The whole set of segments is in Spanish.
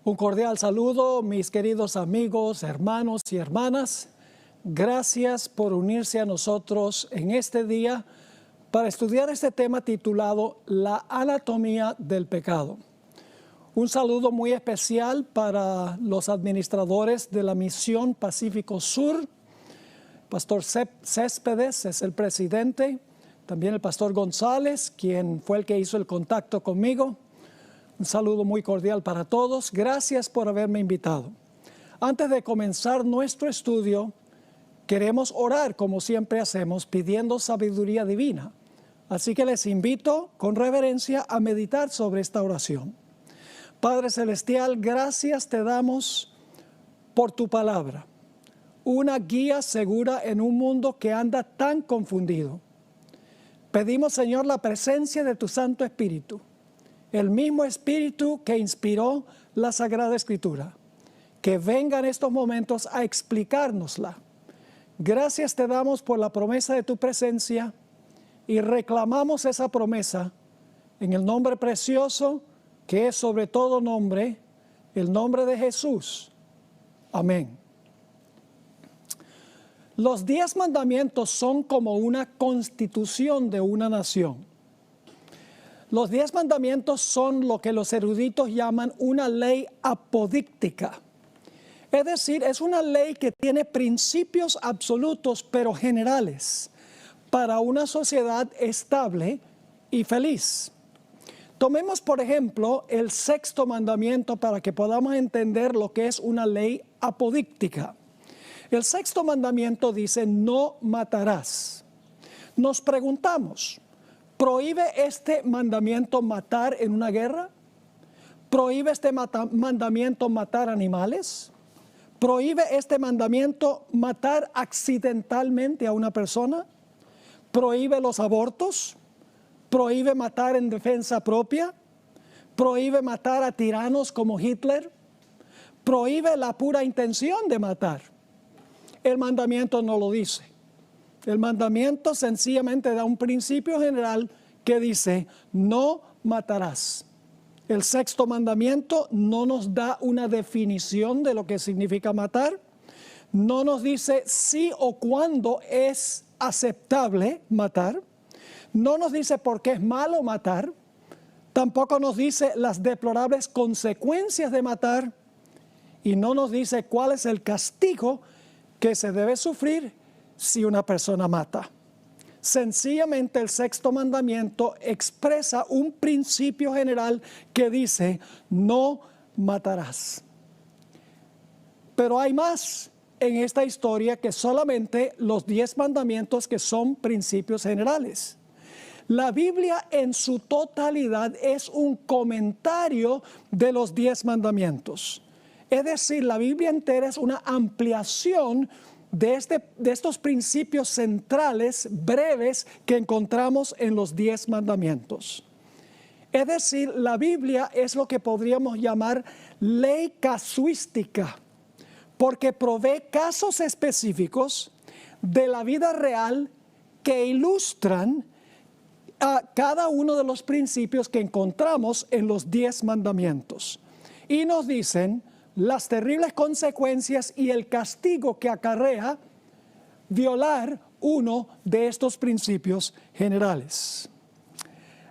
Un cordial saludo, mis queridos amigos, hermanos y hermanas. Gracias por unirse a nosotros en este día para estudiar este tema titulado La anatomía del pecado. Un saludo muy especial para los administradores de la Misión Pacífico Sur. Pastor Céspedes es el presidente, también el pastor González, quien fue el que hizo el contacto conmigo. Un saludo muy cordial para todos. Gracias por haberme invitado. Antes de comenzar nuestro estudio, queremos orar como siempre hacemos, pidiendo sabiduría divina. Así que les invito con reverencia a meditar sobre esta oración. Padre Celestial, gracias te damos por tu palabra. Una guía segura en un mundo que anda tan confundido. Pedimos, Señor, la presencia de tu Santo Espíritu. El mismo Espíritu que inspiró la Sagrada Escritura, que venga en estos momentos a explicárnosla. Gracias te damos por la promesa de tu presencia y reclamamos esa promesa en el nombre precioso que es sobre todo nombre, el nombre de Jesús. Amén. Los 10 mandamientos son como una constitución de una nación. Los 10 mandamientos son lo que los eruditos llaman una ley apodíctica. Es decir, es una ley que tiene principios absolutos pero generales para una sociedad estable y feliz. Tomemos, por ejemplo, el 6º mandamiento para que podamos entender lo que es una ley apodíctica. El 6º mandamiento dice, no matarás. Nos preguntamos, ¿prohíbe este mandamiento matar en una guerra? ¿Prohíbe este mandamiento matar animales? ¿Prohíbe este mandamiento matar accidentalmente a una persona? ¿Prohíbe los abortos? ¿Prohíbe matar en defensa propia? ¿Prohíbe matar a tiranos como Hitler? ¿Prohíbe la pura intención de matar? El mandamiento no lo dice. El mandamiento sencillamente da un principio general que dice, no matarás. El 6º mandamiento no nos da una definición de lo que significa matar. No nos dice si o cuándo es aceptable matar. No nos dice por qué es malo matar. Tampoco nos dice las deplorables consecuencias de matar. Y no nos dice cuál es el castigo que se debe sufrir si una persona mata. Sencillamente el 6º mandamiento expresa un principio general que dice, no matarás. Pero hay más en esta historia que solamente los 10 mandamientos que son principios generales. La Biblia en su totalidad es un comentario de los 10 mandamientos. Es decir, la Biblia entera es una ampliación de estos principios centrales breves que encontramos en los 10 mandamientos. Es decir, la Biblia es lo que podríamos llamar ley casuística, porque provee casos específicos de la vida real que ilustran a cada uno de los principios que encontramos en los 10 mandamientos. Y nos dicen las terribles consecuencias y el castigo que acarrea violar uno de estos principios generales.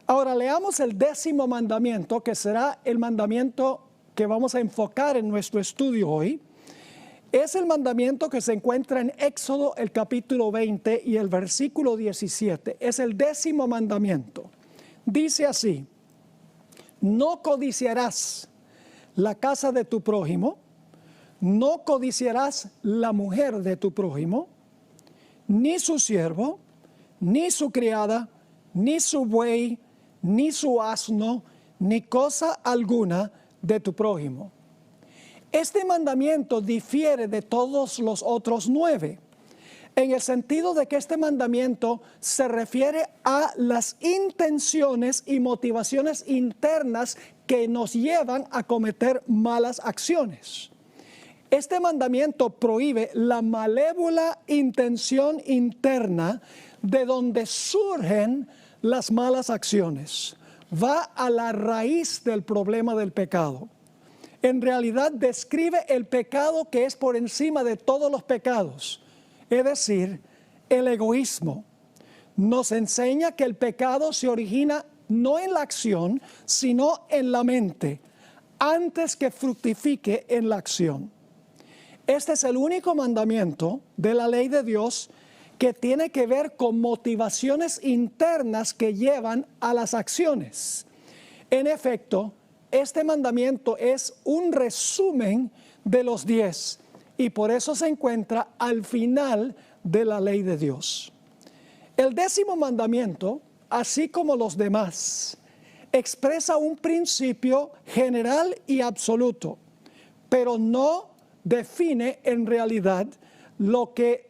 Ahora leamos el 10º mandamiento, que será el mandamiento que vamos a enfocar en nuestro estudio hoy. Es el mandamiento que se encuentra en Éxodo, el capítulo 20 y el versículo 17. Es el 10º mandamiento. Dice así, no codiciarás la casa de tu prójimo, no codiciarás la mujer de tu prójimo, ni su siervo, ni su criada, ni su buey, ni su asno, ni cosa alguna de tu prójimo. Este mandamiento difiere de todos los otros 9, en el sentido de que este mandamiento se refiere a las intenciones y motivaciones internas que nos llevan a cometer malas acciones. Este mandamiento prohíbe la malévola intención interna de donde surgen las malas acciones. Va a la raíz del problema del pecado. en realidad describe el pecado que es por encima de todos los pecados, es decir, el egoísmo. Nos enseña que el pecado se origina no en la acción, sino en la mente, antes que fructifique en la acción. Este es el único mandamiento de la ley de Dios que tiene que ver con motivaciones internas que llevan a las acciones. En efecto, este mandamiento es un resumen de los 10 y por eso se encuentra al final de la ley de Dios. El 10º mandamiento, así como los demás, expresa un principio general y absoluto, pero no define en realidad lo que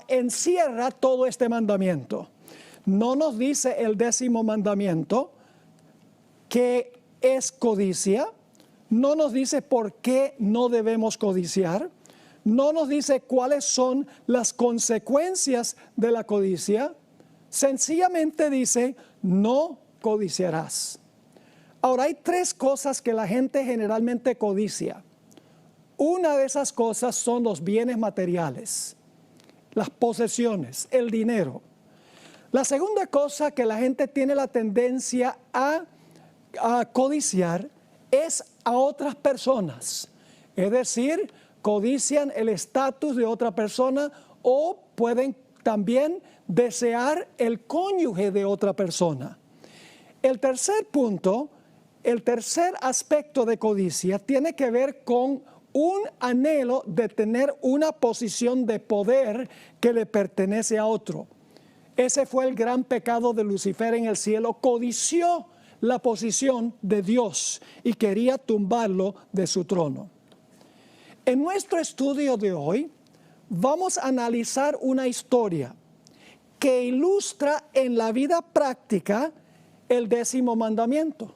encierra todo este mandamiento. No nos dice el 10º mandamiento que es codicia, no nos dice por qué no debemos codiciar, no nos dice cuáles son las consecuencias de la codicia, sencillamente dice, no codiciarás. Ahora, hay 3 cosas que la gente generalmente codicia. Una de esas cosas son los bienes materiales, las posesiones, el dinero. La segunda cosa que la gente tiene la tendencia a codiciar es a otras personas, es decir, codician el estatus de otra persona o pueden también desear el cónyuge de otra persona. El tercer punto, el tercer aspecto de codicia tiene que ver con un anhelo de tener una posición de poder que le pertenece a otro. Ese fue el gran pecado de Lucifer en el cielo, codició la posición de Dios y quería tumbarlo de su trono. En nuestro estudio de hoy vamos a analizar una historia que ilustra en la vida práctica el 10º mandamiento.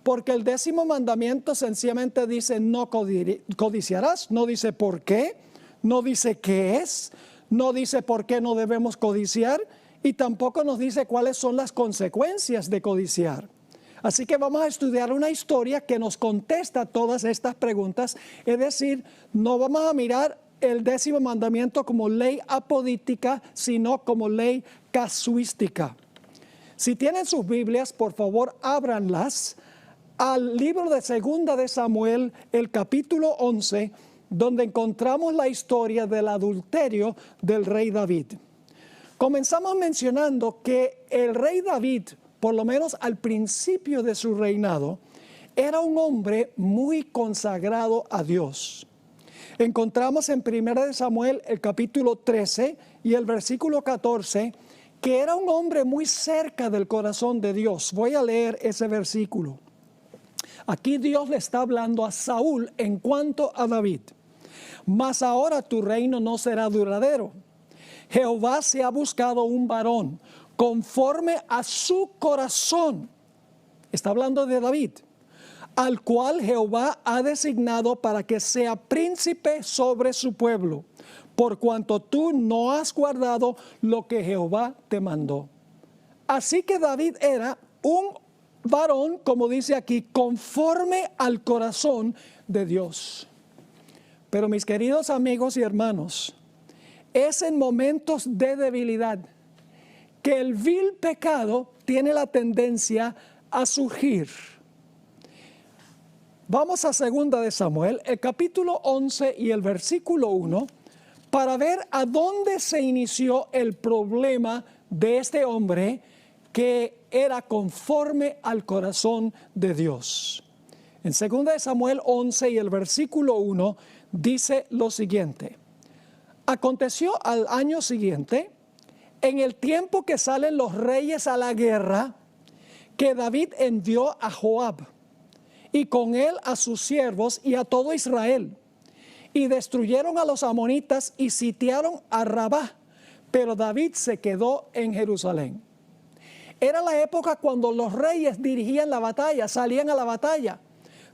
Porque el 10º mandamiento sencillamente dice no codiciarás, no dice por qué, no dice qué es, no dice por qué no debemos codiciar y tampoco nos dice cuáles son las consecuencias de codiciar. Así que vamos a estudiar una historia que nos contesta todas estas preguntas, es decir, no vamos a mirar el 10º mandamiento como ley apodítica, sino como ley casuística. Si tienen sus Biblias, por favor, ábranlas al libro de 2 de Samuel, el capítulo 11, donde encontramos la historia del adulterio del rey David. Comenzamos mencionando que el rey David, por lo menos al principio de su reinado, era un hombre muy consagrado a Dios. Encontramos en 1 de Samuel el capítulo 13 y el versículo 14 que era un hombre muy cerca del corazón de Dios. Voy a leer ese versículo. Aquí Dios le está hablando a Saúl en cuanto a David. Mas ahora tu reino no será duradero. Jehová se ha buscado un varón conforme a su corazón. Está hablando de David, al cual Jehová ha designado para que sea príncipe sobre su pueblo, por cuanto tú no has guardado lo que Jehová te mandó. Así que David era un varón, como dice aquí, conforme al corazón de Dios. Pero mis queridos amigos y hermanos, es en momentos de debilidad que el vil pecado tiene la tendencia a surgir. Vamos a 2 de Samuel, el capítulo 11 y el versículo 1, para ver a dónde se inició el problema de este hombre que era conforme al corazón de Dios. En 2 de Samuel 11 y el versículo 1 dice lo siguiente: aconteció al año siguiente, en el tiempo que salen los reyes a la guerra, que David envió a Joab y con él a sus siervos y a todo Israel, y destruyeron a los amonitas y sitiaron a Rabá, pero David se quedó en Jerusalén. Era la época cuando los reyes dirigían la batalla, salían a la batalla,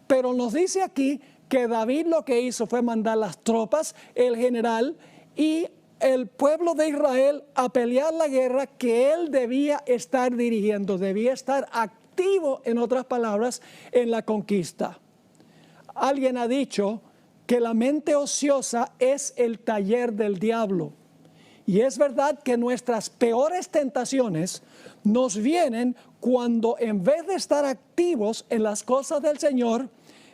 pero nos dice aquí que David lo que hizo fue mandar las tropas, el general y el pueblo de Israel a pelear la guerra que él debía estar dirigiendo, debía estar activo, en otras palabras, en la conquista. Alguien ha dicho que la mente ociosa es el taller del diablo. Y es verdad que nuestras peores tentaciones nos vienen cuando en vez de estar activos en las cosas del Señor,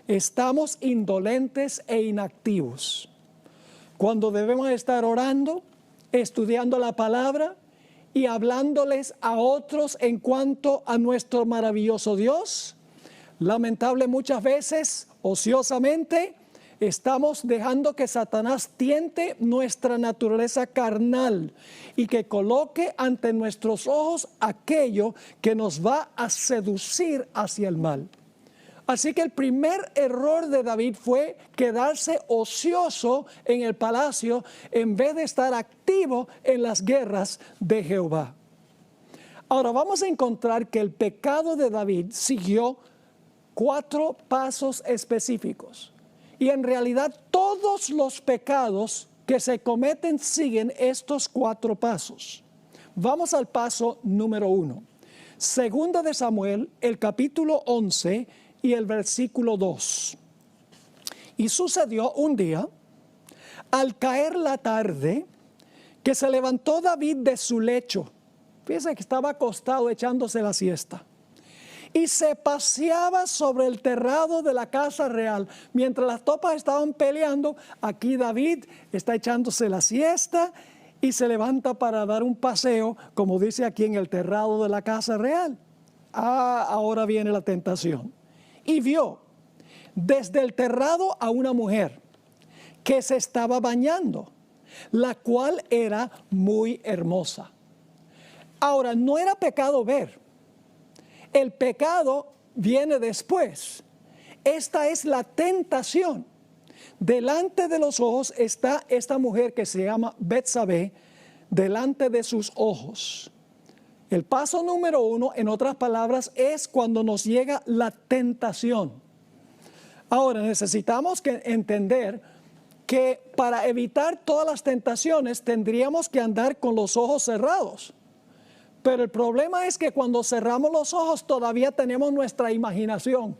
estamos indolentes e inactivos. Cuando debemos estar orando, estudiando la palabra y hablándoles a otros en cuanto a nuestro maravilloso Dios, lamentable muchas veces, ociosamente, estamos dejando que Satanás tiente nuestra naturaleza carnal y que coloque ante nuestros ojos aquello que nos va a seducir hacia el mal. Así que el primer error de David fue quedarse ocioso en el palacio en vez de estar activo en las guerras de Jehová. Ahora vamos a encontrar que el pecado de David siguió 4 pasos específicos. Y en realidad todos los pecados que se cometen siguen estos 4 pasos. Vamos al paso número 1. Segunda de Samuel, el capítulo 11 y el versículo 2. Y sucedió un día, al caer la tarde, que se levantó David de su lecho. Fíjense que estaba acostado echándose la siesta. Y se paseaba sobre el terrado de la casa real. Mientras las tropas estaban peleando, aquí David está echándose la siesta y se levanta para dar un paseo, como dice aquí, en el terrado de la casa real. Ahora viene la tentación. Y vio desde el terrado a una mujer que se estaba bañando, la cual era muy hermosa. Ahora, no era pecado ver. El pecado viene después. Esta es la tentación. Delante de los ojos está esta mujer que se llama Betsabé, delante de sus ojos. El paso número 1, en otras palabras, es cuando nos llega la tentación. Ahora necesitamos entender que para evitar todas las tentaciones tendríamos que andar con los ojos cerrados. Pero el problema es que cuando cerramos los ojos todavía tenemos nuestra imaginación.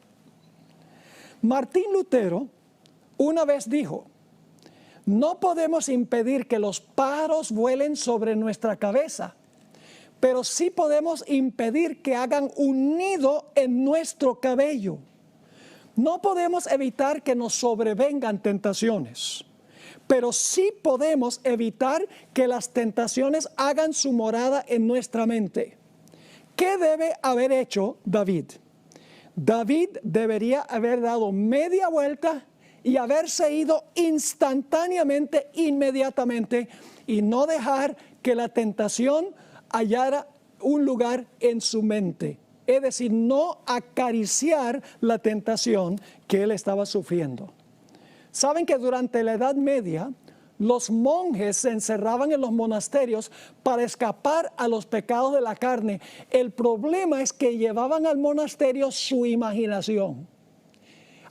Martín Lutero una vez dijo: no podemos impedir que los pájaros vuelen sobre nuestra cabeza, pero sí podemos impedir que hagan un nido en nuestro cabello. No podemos evitar que nos sobrevengan tentaciones, pero sí podemos evitar que las tentaciones hagan su morada en nuestra mente. ¿Qué debe haber hecho David? David debería haber dado media vuelta y haberse ido instantáneamente, inmediatamente, y no dejar que la tentación hallara un lugar en su mente. Es decir, no acariciar la tentación que él estaba sufriendo. Saben que durante la Edad Media los monjes se encerraban en los monasterios para escapar a los pecados de la carne. El problema es que llevaban al monasterio su imaginación.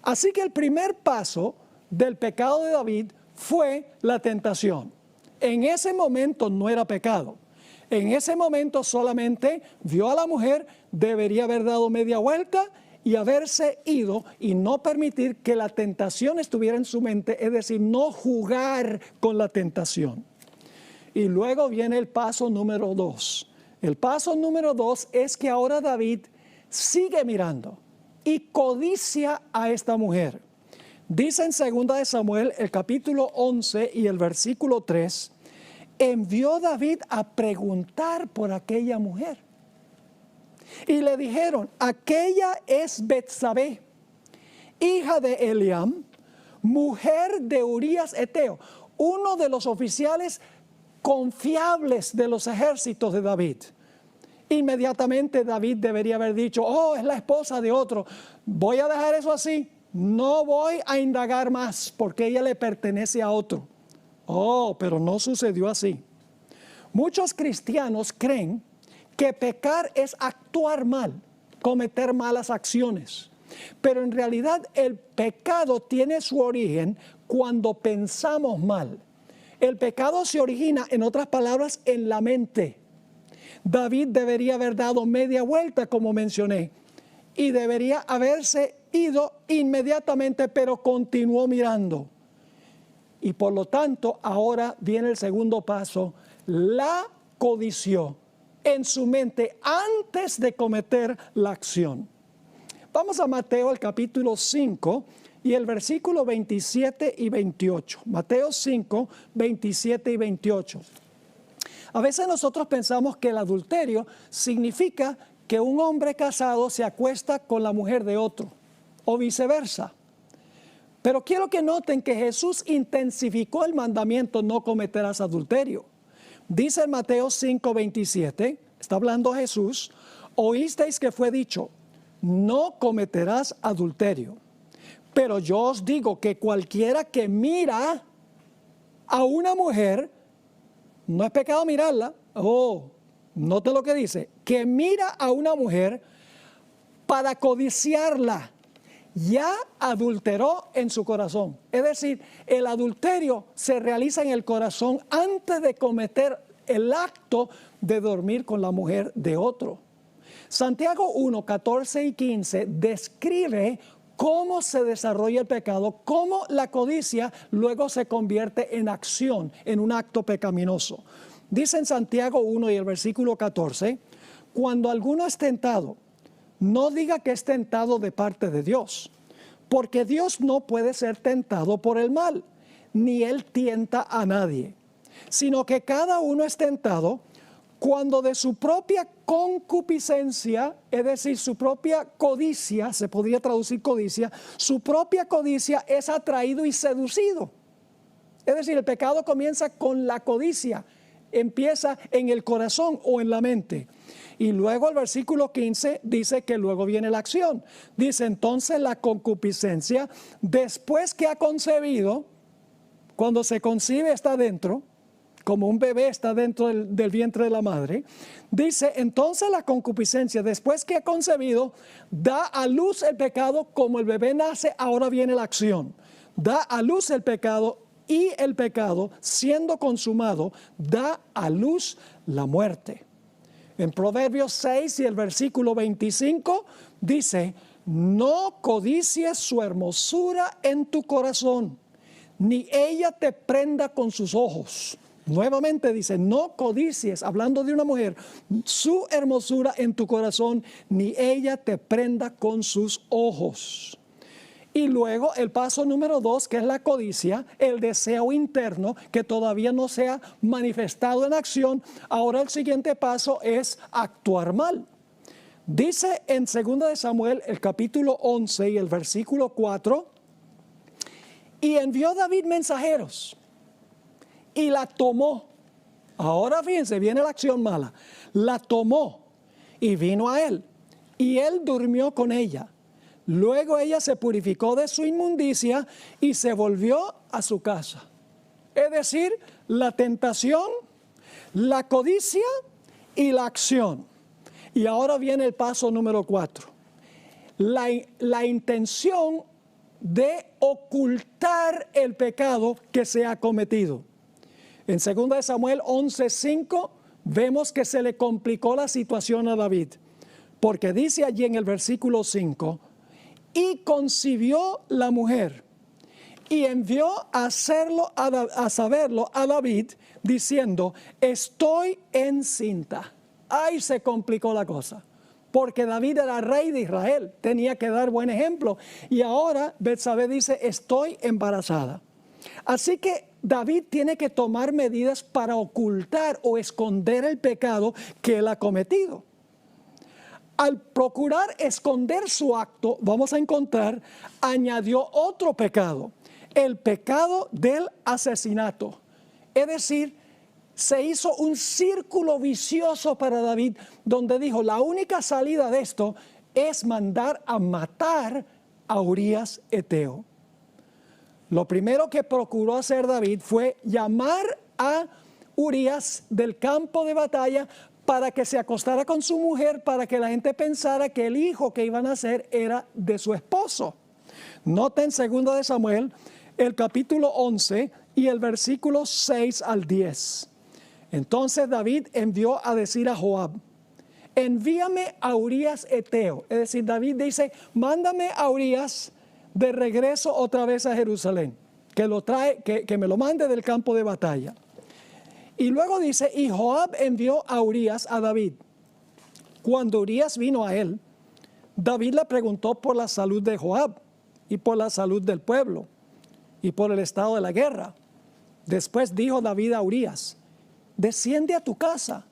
Así que el primer paso del pecado de David fue la tentación. En ese momento no era pecado. En ese momento solamente vio a la mujer, debería haber dado media vuelta y haberse ido y no permitir que la tentación estuviera en su mente, es decir, no jugar con la tentación. Y luego viene el paso número 2. El paso número 2 es que ahora David sigue mirando y codicia a esta mujer. Dice en 2 de Samuel, el capítulo 11 y el versículo 3, envió David a preguntar por aquella mujer. Y le dijeron: aquella es Betsabé, hija de Eliam, mujer de Urías Eteo, uno de los oficiales confiables de los ejércitos de David. Inmediatamente David debería haber dicho: oh, es la esposa de otro, voy a dejar eso así, no voy a indagar más porque ella le pertenece a otro. Oh, pero no sucedió así. Muchos cristianos creen que pecar es actuar mal, cometer malas acciones. Pero en realidad el pecado tiene su origen cuando pensamos mal. El pecado se origina, en otras palabras, en la mente. David debería haber dado media vuelta, como mencioné, y debería haberse ido inmediatamente, pero continuó mirando. Y por lo tanto, ahora viene el segundo paso. La codició en su mente antes de cometer la acción. Vamos a Mateo, el capítulo 5 y el versículo 27 y 28. Mateo 5, 27 y 28. A veces nosotros pensamos que el adulterio significa que un hombre casado se acuesta con la mujer de otro, o viceversa. Pero quiero que noten que Jesús intensificó el mandamiento: no cometerás adulterio. Dice en Mateo 5, 27, está hablando Jesús: oísteis que fue dicho, no cometerás adulterio. Pero yo os digo que cualquiera que mira a una mujer, no es pecado mirarla. Note lo que dice: que mira a una mujer para codiciarla, ya adulteró en su corazón. Es decir, el adulterio se realiza en el corazón antes de cometer el acto de dormir con la mujer de otro. Santiago 1, 14 y 15 describe cómo se desarrolla el pecado, cómo la codicia luego se convierte en acción, en un acto pecaminoso. Dice en Santiago 1 y el versículo 14, cuando alguno es tentado, no diga que es tentado de parte de Dios, porque Dios no puede ser tentado por el mal, ni Él tienta a nadie, sino que cada uno es tentado cuando de su propia concupiscencia, es decir, su propia codicia, se podría traducir codicia, su propia codicia es atraído y seducido. Es decir, el pecado comienza con la codicia, empieza en el corazón o en la mente. Y luego el versículo 15 dice que luego viene la acción. Dice entonces la concupiscencia, después que ha concebido, cuando se concibe está dentro, como un bebé está dentro del vientre de la madre. Dice entonces la concupiscencia, después que ha concebido, da a luz el pecado. Como el bebé nace, ahora viene la acción. Da a luz el pecado, y el pecado, siendo consumado, da a luz la muerte. En Proverbios 6 y el versículo 25 dice: no codicies su hermosura en tu corazón, ni ella te prenda con sus ojos. Nuevamente dice: no codicies, hablando de una mujer, su hermosura en tu corazón, ni ella te prenda con sus ojos. Y luego el paso número 2, que es la codicia, el deseo interno que todavía no se ha manifestado en acción. Ahora el siguiente paso es actuar mal. Dice en 2 de Samuel, el capítulo 11 y el versículo 4, y envió David mensajeros y la tomó. Ahora fíjense, viene la acción mala. La tomó y vino a él, y él durmió con ella. Luego ella se purificó de su inmundicia y se volvió a su casa. Es decir, la tentación, la codicia y la acción. Y ahora viene el paso número 4. La intención de ocultar el pecado que se ha cometido. En 2 de Samuel 11:5 vemos que se le complicó la situación a David, porque dice allí en el versículo 5: y concibió la mujer, y envió a saberlo a David, diciendo: estoy encinta. Ahí se complicó la cosa, porque David era rey de Israel, tenía que dar buen ejemplo. Y ahora Betsabé dice: estoy embarazada. Así que David tiene que tomar medidas para ocultar o esconder el pecado que él ha cometido. Al procurar esconder su acto, vamos a encontrar, añadió otro pecado, el pecado del asesinato. Es decir, se hizo un círculo vicioso para David, donde dijo: la única salida de esto es mandar a matar a Urías Eteo. Lo primero que procuró hacer David fue llamar a Urías del campo de batalla para que se acostara con su mujer, para que la gente pensara que el hijo que iban a nacer era de su esposo. Noten 2 de Samuel, el capítulo 11 y el versículo 6 al 10. Entonces David envió a decir a Joab: envíame a Urías Eteo. Es decir, David dice, mándame a Urías de regreso otra vez a Jerusalén, que me lo mande del campo de batalla. Y luego dice, y Joab envió a Urías a David. Cuando Urías vino a él, David le preguntó por la salud de Joab y por la salud del pueblo y por el estado de la guerra. Después dijo David a Urías, desciende a tu casa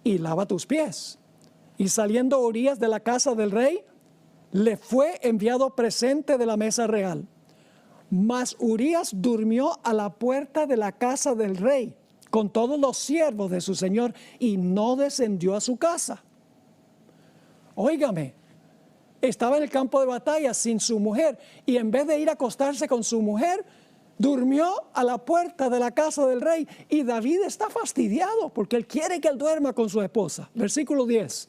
y lava tus pies. Y saliendo Urías de la casa del rey, le fue enviado presente de la mesa real. Mas Urías durmió a la puerta de la casa del rey con todos los siervos de su señor y no descendió a su casa. Óigame, estaba en el campo de batalla sin su mujer y en vez de ir a acostarse con su mujer, durmió a la puerta de la casa del rey. Y David está fastidiado porque él quiere que él duerma con su esposa. Versículo 10.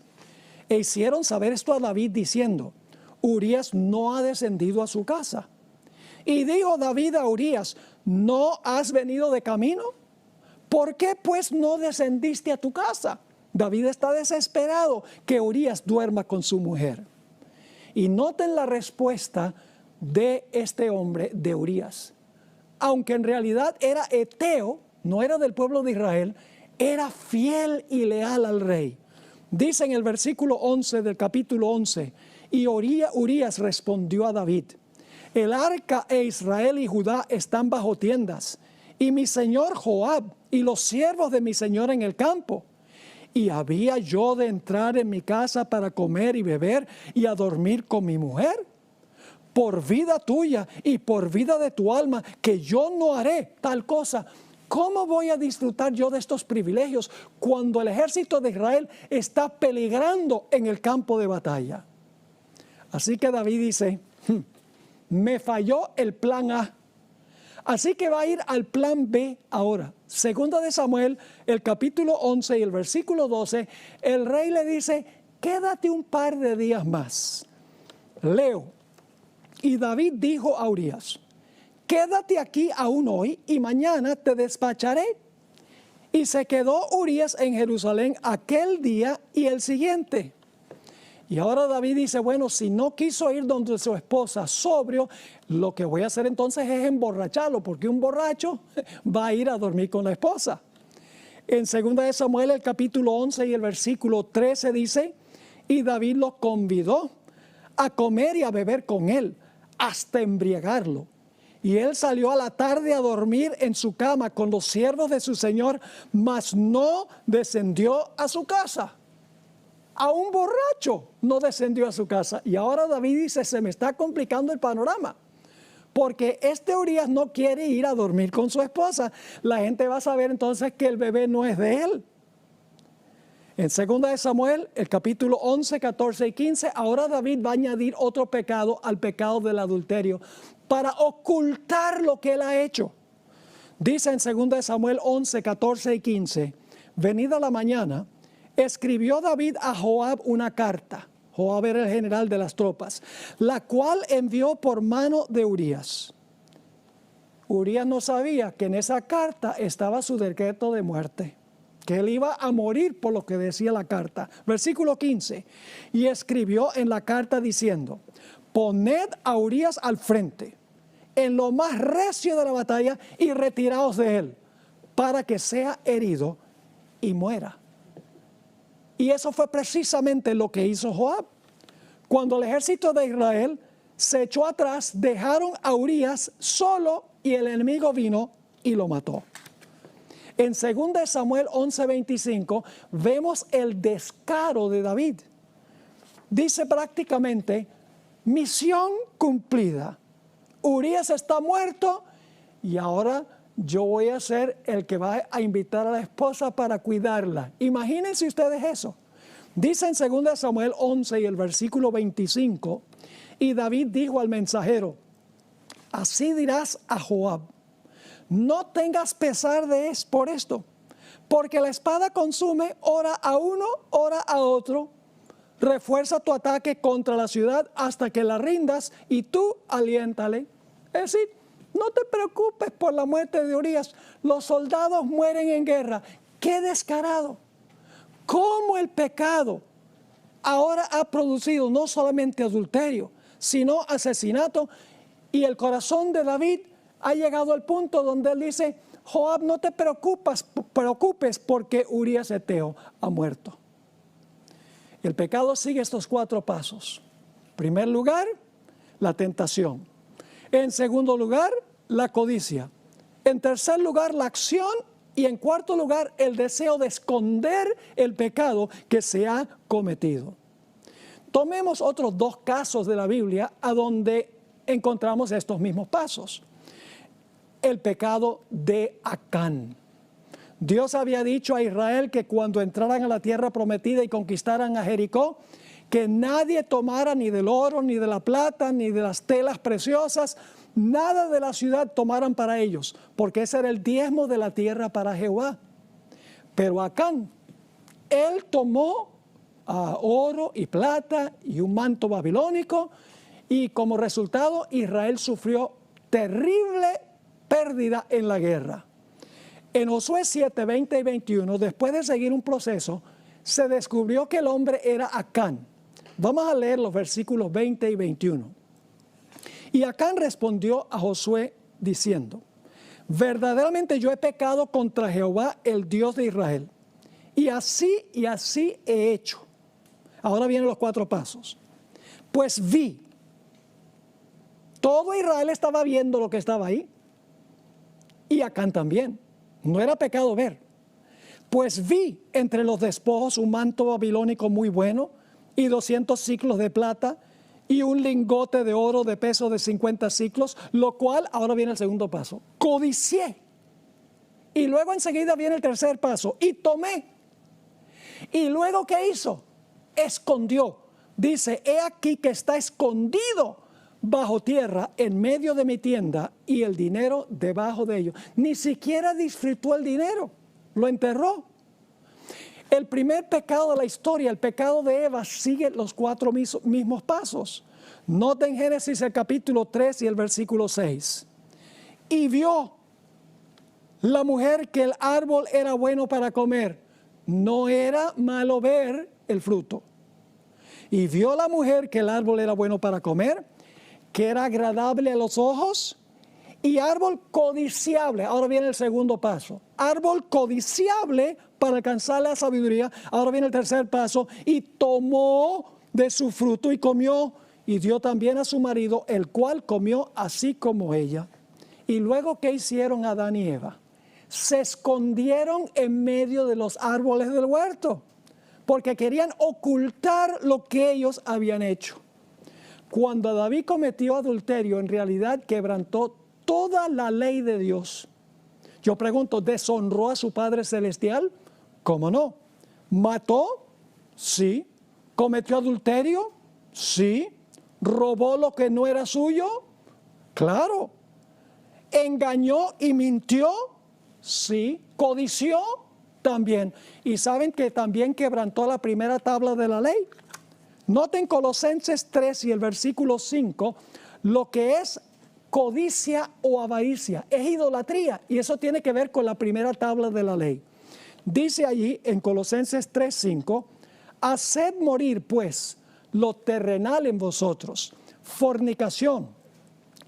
E hicieron saber esto a David diciendo, Urías no ha descendido a su casa. Y dijo David a Urías, ¿no has venido de camino? ¿Por qué pues no descendiste a tu casa? David está desesperado que Urías duerma con su mujer. Y noten la respuesta de este hombre, de Urías. Aunque en realidad era eteo, no era del pueblo de Israel, era fiel y leal al rey. Dice en el versículo 11 del capítulo 11, y Urías respondió a David, el arca e Israel y Judá están bajo tiendas, y mi señor Joab y los siervos de mi señor en el campo. ¿Y había yo de entrar en mi casa para comer y beber y a dormir con mi mujer? Por vida tuya y por vida de tu alma, que yo no haré tal cosa. ¿Cómo voy a disfrutar yo de estos privilegios cuando el ejército de Israel está peligrando en el campo de batalla? Así que David dice, me falló el plan A. Así que va a ir al plan B ahora. Segunda de Samuel, el capítulo 11 y el versículo 12, el rey le dice, quédate un par de días más. Leo, y David dijo a Urías, quédate aquí aún hoy y mañana te despacharé. Y se quedó Urías en Jerusalén aquel día y el siguiente. Y ahora David dice, bueno, si no quiso ir donde su esposa sobrio, lo que voy a hacer entonces es emborracharlo, porque un borracho va a ir a dormir con la esposa. En 2 de Samuel, el capítulo 11 y el versículo 13 dice, y David lo convidó a comer y a beber con él, hasta embriagarlo. Y él salió a la tarde a dormir en su cama con los siervos de su señor, mas no descendió a su casa. A un borracho no descendió a su casa. Y ahora David dice, se me está complicando el panorama. Porque este Urías no quiere ir a dormir con su esposa. La gente va a saber entonces que el bebé no es de él. En 2 de Samuel, el capítulo 11, 14 y 15, ahora David va a añadir otro pecado al pecado del adulterio para ocultar lo que él ha hecho. Dice en 2 de Samuel 11, 14 y 15, venida la mañana, escribió David a Joab una carta. Joab era el general de las tropas, la cual envió por mano de Urías. Urías no sabía que en esa carta estaba su decreto de muerte, que él iba a morir por lo que decía la carta. Versículo 15, y escribió en la carta diciendo, poned a Urías al frente, en lo más recio de la batalla, y retiraos de él, para que sea herido y muera. Y eso fue precisamente lo que hizo Joab. Cuando el ejército de Israel se echó atrás, dejaron a Urías solo y el enemigo vino y lo mató. En 2 Samuel 11:25 vemos el descaro de David. Dice prácticamente, misión cumplida. Urías está muerto y ahora yo voy a ser el que va a invitar a la esposa para cuidarla. Imagínense ustedes eso. Dice en 2 Samuel 11 y el versículo 25, y David dijo al mensajero, así dirás a Joab, no tengas pesar por esto, porque la espada consume ora a uno, ora a otro. Refuerza tu ataque contra la ciudad hasta que la rindas y tú aliéntale. Es decir, no te preocupes por la muerte de Urías. Los soldados mueren en guerra. ¡Qué descarado! ¿Cómo el pecado ahora ha producido no solamente adulterio, sino asesinato. Y el corazón de David ha llegado al punto donde él dice: Joab, no te preocupes porque Urías Eteo ha muerto. El pecado sigue estos 4 pasos. En primer lugar, la tentación. En segundo lugar, la codicia. En tercer lugar, la acción. Y en cuarto lugar, el deseo de esconder el pecado que se ha cometido. Tomemos otros 2 casos de la Biblia a donde encontramos estos mismos pasos. El pecado de Acán. Dios había dicho a Israel que cuando entraran a la tierra prometida y conquistaran a Jericó, que nadie tomara ni del oro, ni de la plata, ni de las telas preciosas, nada de la ciudad tomaran para ellos, porque ese era el diezmo de la tierra para Jehová. Pero Acán, él tomó oro y plata y un manto babilónico, y como resultado Israel sufrió terrible pérdida en la guerra. En Josué 7, 20 y 21, después de seguir un proceso, se descubrió que el hombre era Acán. Vamos a leer los versículos 20 y 21. Y Acán respondió a Josué diciendo: verdaderamente yo he pecado contra Jehová, el Dios de Israel, y así he hecho. Ahora vienen los 4 pasos. Pues vi, todo Israel estaba viendo lo que estaba ahí, y Acán también. No era pecado ver. Pues vi entre los despojos un manto babilónico muy bueno, y 200 siclos de plata, y un lingote de oro de peso de 50 siclos, lo cual, ahora viene el segundo paso, codicié. Y luego enseguida viene el tercer paso, y tomé. Y luego, ¿qué hizo? Escondió. Dice: he aquí que está escondido bajo tierra en medio de mi tienda, y el dinero debajo de ello. Ni siquiera disfrutó el dinero, lo enterró. El primer pecado de la historia, el pecado de Eva, sigue los 4 mismos pasos. Noten Génesis el capítulo 3 y el versículo 6. Y vio la mujer que el árbol era bueno para comer. No era malo ver el fruto. Y vio la mujer que el árbol era bueno para comer, que era agradable a los ojos, y árbol codiciable. Ahora viene el segundo paso. Árbol codiciable para alcanzar la sabiduría. Ahora viene el tercer paso. Y tomó de su fruto y comió, y dio también a su marido, el cual comió así como ella. Y luego, ¿qué hicieron Adán y Eva? Se escondieron en medio de los árboles del huerto, porque querían ocultar lo que ellos habían hecho. Cuando David cometió adulterio, en realidad quebrantó toda la ley de Dios. Yo pregunto, ¿deshonró a su Padre Celestial? ¿Cómo no? ¿Mató? Sí. ¿Cometió adulterio? Sí. ¿Robó lo que no era suyo? Claro. ¿Engañó y mintió? Sí. ¿Codició? También. ¿Y saben que también quebrantó la primera tabla de la ley? Noten Colosenses 3 y el versículo 5, lo que es codicia o avaricia, es idolatría, y eso tiene que ver con la primera tabla de la ley. Dice allí en Colosenses 3, 5, haced morir pues lo terrenal en vosotros, fornicación,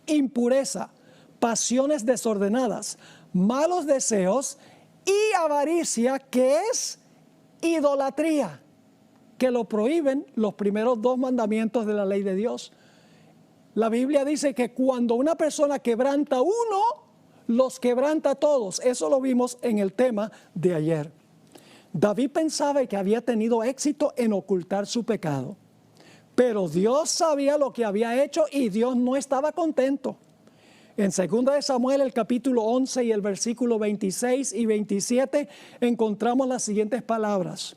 impureza, pasiones desordenadas, malos deseos y avaricia, que es idolatría, que lo prohíben los primeros 2 mandamientos de la ley de Dios. La Biblia dice que cuando una persona quebranta uno, los quebranta todos. Eso lo vimos en el tema de ayer. David pensaba que había tenido éxito en ocultar su pecado, pero Dios sabía lo que había hecho y Dios no estaba contento. En 2 de Samuel, el capítulo 11 y el versículo 26 y 27, encontramos las siguientes palabras.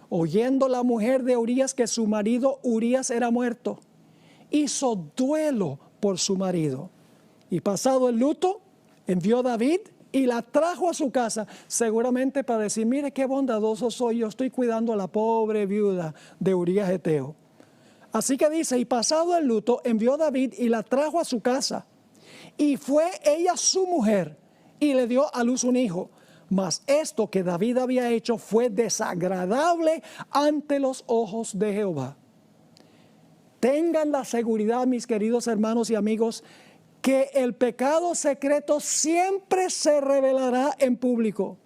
Oyendo la mujer de Urías que su marido Urías era muerto, hizo duelo por su marido. Y pasado el luto, envió David y la trajo a su casa, seguramente para decir: mire qué bondadoso soy, yo estoy cuidando a la pobre viuda de Urías Eteo. Así que dice: y pasado el luto, envió David y la trajo a su casa. Y fue ella su mujer, y le dio a luz un hijo. Mas esto que David había hecho fue desagradable ante los ojos de Jehová. Tengan la seguridad, mis queridos hermanos y amigos, que el pecado secreto siempre se revelará en público.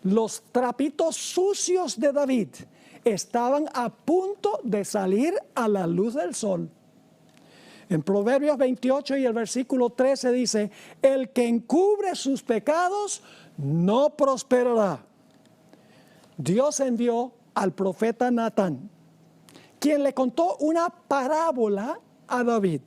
Los trapitos sucios de David estaban a punto de salir a la luz del sol. En Proverbios 28 y el versículo 13 dice: el que encubre sus pecados no prosperará. Dios envió al profeta Natán, quien le contó una parábola a David.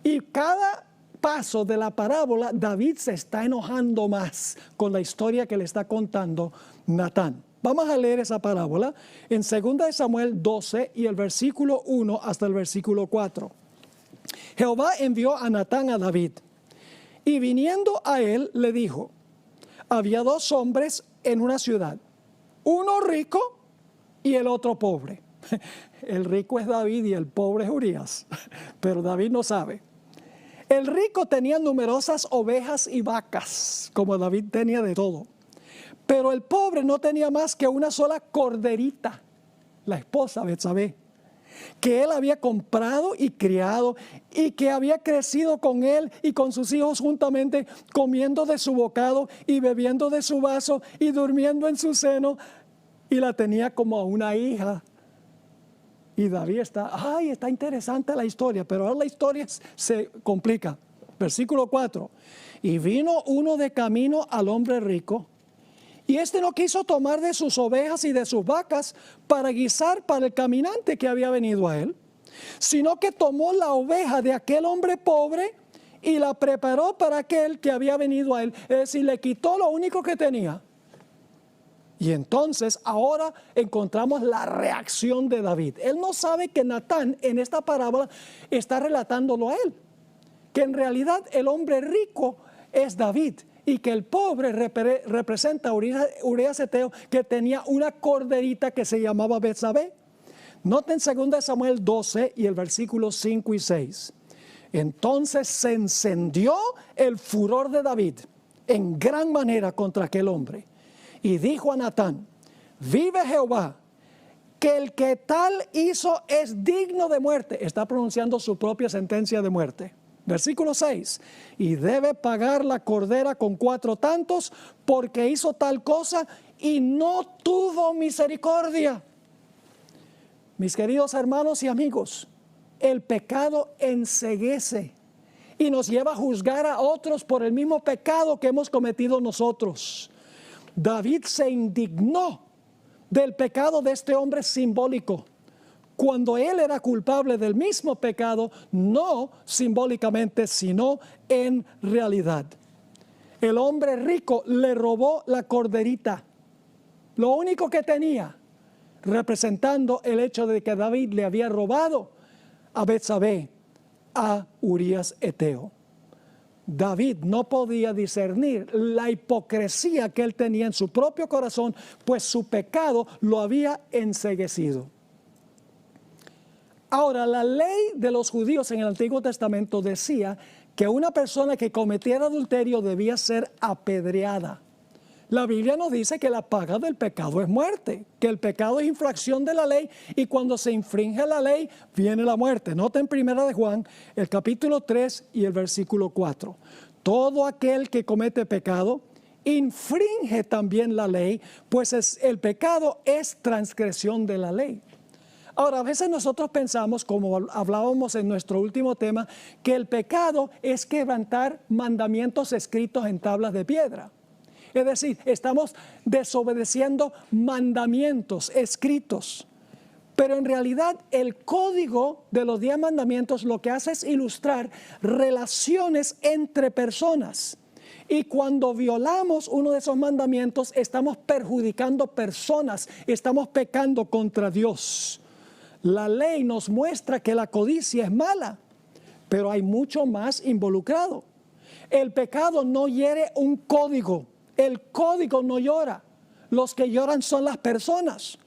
Y cada paso de la parábola, David se está enojando más con la historia que le está contando Natán. Vamos a leer esa parábola en 2 Samuel 12 y el versículo 1 hasta el versículo 4. Jehová envió a Natán a David, y viniendo a él le dijo: había dos hombres en una ciudad, uno rico y el otro pobre. El rico es David y el pobre es Urías, pero David no sabe. El rico tenía numerosas ovejas y vacas, como David tenía de todo. Pero el pobre no tenía más que una sola corderita, la esposa Betsabé, que él había comprado y criado, y que había crecido con él y con sus hijos juntamente, comiendo de su bocado y bebiendo de su vaso y durmiendo en su seno, y la tenía como a una hija. Y David está interesante la historia, pero ahora la historia se complica. Versículo 4. Y vino uno de camino al hombre rico, y éste no quiso tomar de sus ovejas y de sus vacas para guisar para el caminante que había venido a él, sino que tomó la oveja de aquel hombre pobre y la preparó para aquel que había venido a él. Es decir, le quitó lo único que tenía. Y entonces ahora encontramos la reacción de David. Él no sabe que Natán en esta parábola está relatándolo a él, que en realidad el hombre rico es David y que el pobre representa a Urías Eteo, que tenía una corderita que se llamaba Betsabé. Noten 2 Samuel 12 y el versículo 5 y 6. Entonces se encendió el furor de David en gran manera contra aquel hombre. Y dijo a Natán: vive Jehová, que el que tal hizo es digno de muerte. Está pronunciando su propia sentencia de muerte. Versículo 6. Y debe pagar la cordera con 4 tantos, porque hizo tal cosa y no tuvo misericordia. Mis queridos hermanos y amigos, el pecado enceguece y nos lleva a juzgar a otros por el mismo pecado que hemos cometido nosotros. David se indignó del pecado de este hombre simbólico, cuando él era culpable del mismo pecado, no simbólicamente, sino en realidad. El hombre rico le robó la corderita, lo único que tenía, representando el hecho de que David le había robado a Betsabé, a Urías Eteo. David no podía discernir la hipocresía que él tenía en su propio corazón, pues su pecado lo había enceguecido. Ahora, la ley de los judíos en el Antiguo Testamento decía que una persona que cometiera adulterio debía ser apedreada. La Biblia nos dice que la paga del pecado es muerte, que el pecado es infracción de la ley y cuando se infringe la ley viene la muerte. Noten 1 de Juan, el capítulo 3 y el versículo 4. Todo aquel que comete pecado infringe también la ley, pues el pecado es transgresión de la ley. Ahora, a veces nosotros pensamos, como hablábamos en nuestro último tema, que el pecado es quebrantar mandamientos escritos en tablas de piedra. Es decir, estamos desobedeciendo mandamientos escritos. Pero en realidad el código de los 10 mandamientos lo que hace es ilustrar relaciones entre personas. Y cuando violamos uno de esos mandamientos, estamos perjudicando personas, estamos pecando contra Dios. La ley nos muestra que la codicia es mala, pero hay mucho más involucrado. El pecado no hiere un código. El código no llora, los que lloran son las personas.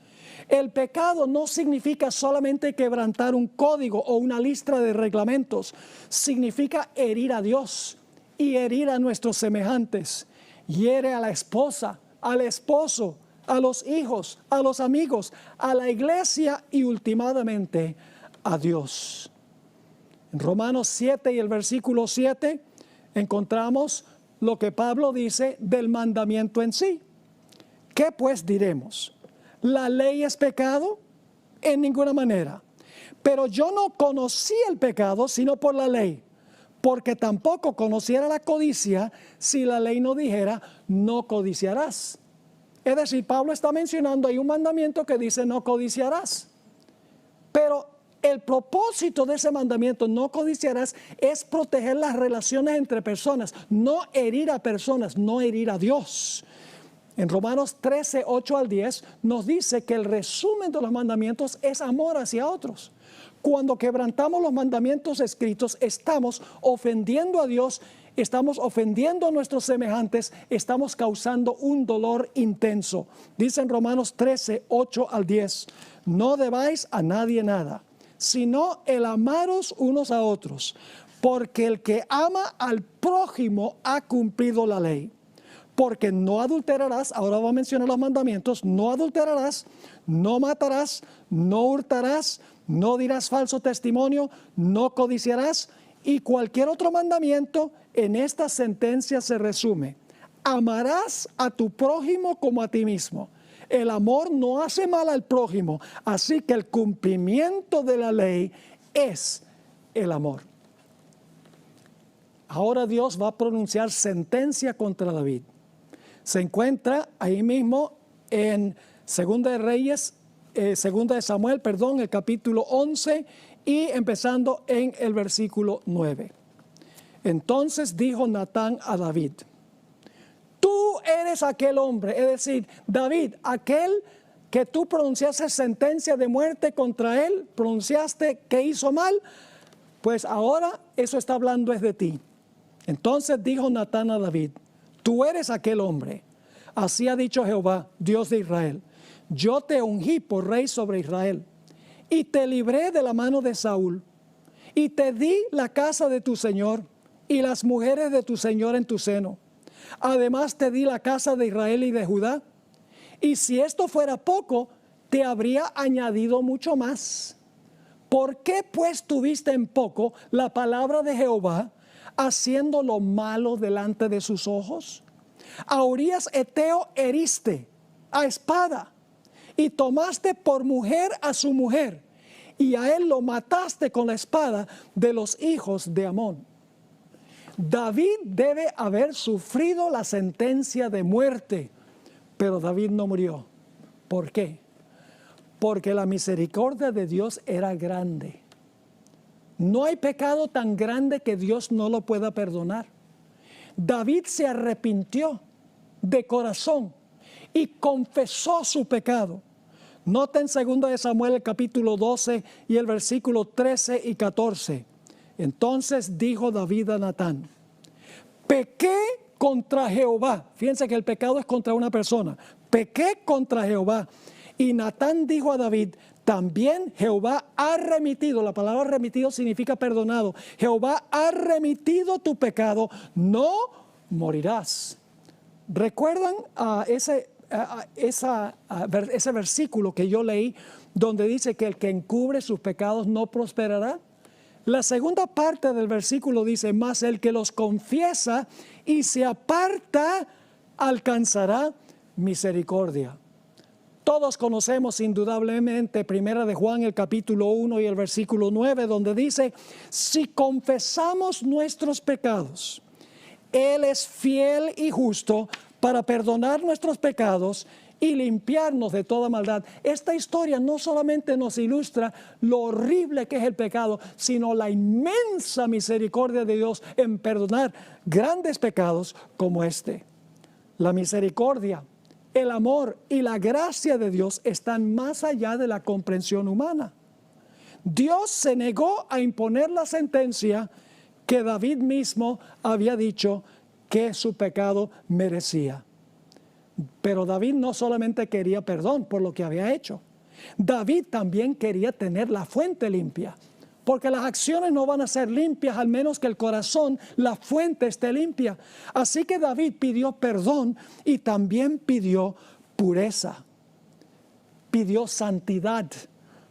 El pecado no significa solamente quebrantar un código o una lista de reglamentos, significa herir a Dios y herir a nuestros semejantes. Hiere a la esposa, al esposo, a los hijos, a los amigos, a la iglesia y últimamente a Dios. En Romanos 7 y el versículo 7 encontramos lo que Pablo dice del mandamiento en sí. ¿Qué pues diremos? ¿La ley es pecado? En ninguna manera. Pero yo no conocí el pecado sino por la ley, porque tampoco conociera la codicia si la ley no dijera, no codiciarás. Es decir, Pablo está mencionando ahí un mandamiento que dice, no codiciarás. Pero el propósito de ese mandamiento, no codiciarás, es proteger las relaciones entre personas, no herir a personas, no herir a Dios. En Romanos 13, 8 al 10 nos dice que el resumen de los mandamientos es amor hacia otros. Cuando quebrantamos los mandamientos escritos, estamos ofendiendo a Dios, estamos ofendiendo a nuestros semejantes, estamos causando un dolor intenso. Dice en Romanos 13, 8 al 10, no debáis a nadie nada, sino el amaros unos a otros, porque el que ama al prójimo ha cumplido la ley. Porque no adulterarás, ahora va a mencionar los mandamientos, no adulterarás, no matarás, no hurtarás, no dirás falso testimonio, no codiciarás, y cualquier otro mandamiento en esta sentencia se resume. Amarás a tu prójimo como a ti mismo. El amor no hace mal al prójimo, así que el cumplimiento de la ley es el amor. Ahora Dios va a pronunciar sentencia contra David. Se encuentra ahí mismo en Segunda de Samuel, el capítulo 11 y empezando en el versículo 9. Entonces dijo Natán a David, tú eres aquel hombre, es decir, David, aquel que tú pronunciaste sentencia de muerte contra él, pronunciaste que hizo mal, pues ahora eso está hablando es de ti. Entonces dijo Natán a David, tú eres aquel hombre. Así ha dicho Jehová, Dios de Israel. Yo te ungí por rey sobre Israel y te libré de la mano de Saúl y te di la casa de tu señor y las mujeres de tu señor en tu seno. Además te di la casa de Israel y de Judá. Y si esto fuera poco, te habría añadido mucho más. ¿Por qué pues tuviste en poco la palabra de Jehová, haciendo lo malo delante de sus ojos? A Urías Eteo heriste a espada y tomaste por mujer a su mujer y a él lo mataste con la espada de los hijos de Amón. David debe haber sufrido la sentencia de muerte, pero David no murió. ¿Por qué? Porque la misericordia de Dios era grande. No hay pecado tan grande que Dios no lo pueda perdonar. David se arrepintió de corazón y confesó su pecado. Noten 2 de Samuel el capítulo 12 y el versículo 13 y 14. Entonces dijo David a Natán, pequé contra Jehová. Fíjense que el pecado es contra una persona. Pequé contra Jehová. Y Natán dijo a David, también Jehová ha remitido, la palabra remitido significa perdonado. Jehová ha remitido tu pecado, no morirás. ¿Recuerdan ese versículo que yo leí donde dice que el que encubre sus pecados no prosperará? La segunda parte del versículo dice, mas el que los confiesa y se aparta alcanzará misericordia. Todos conocemos indudablemente Primera de Juan el capítulo 1 y el versículo 9 donde dice, si confesamos nuestros pecados, Él es fiel y justo para perdonar nuestros pecados y limpiarnos de toda maldad. Esta historia no solamente nos ilustra lo horrible que es el pecado, sino la inmensa misericordia de Dios en perdonar grandes pecados como este. La misericordia, el amor y la gracia de Dios están más allá de la comprensión humana. Dios se negó a imponer la sentencia que David mismo había dicho que su pecado merecía. Pero David no solamente quería perdón por lo que había hecho. David también quería tener la fuente limpia. porque las acciones no van a ser limpias al menos que el corazón, la fuente, esté limpia. Así que David pidió perdón y también pidió pureza, pidió santidad.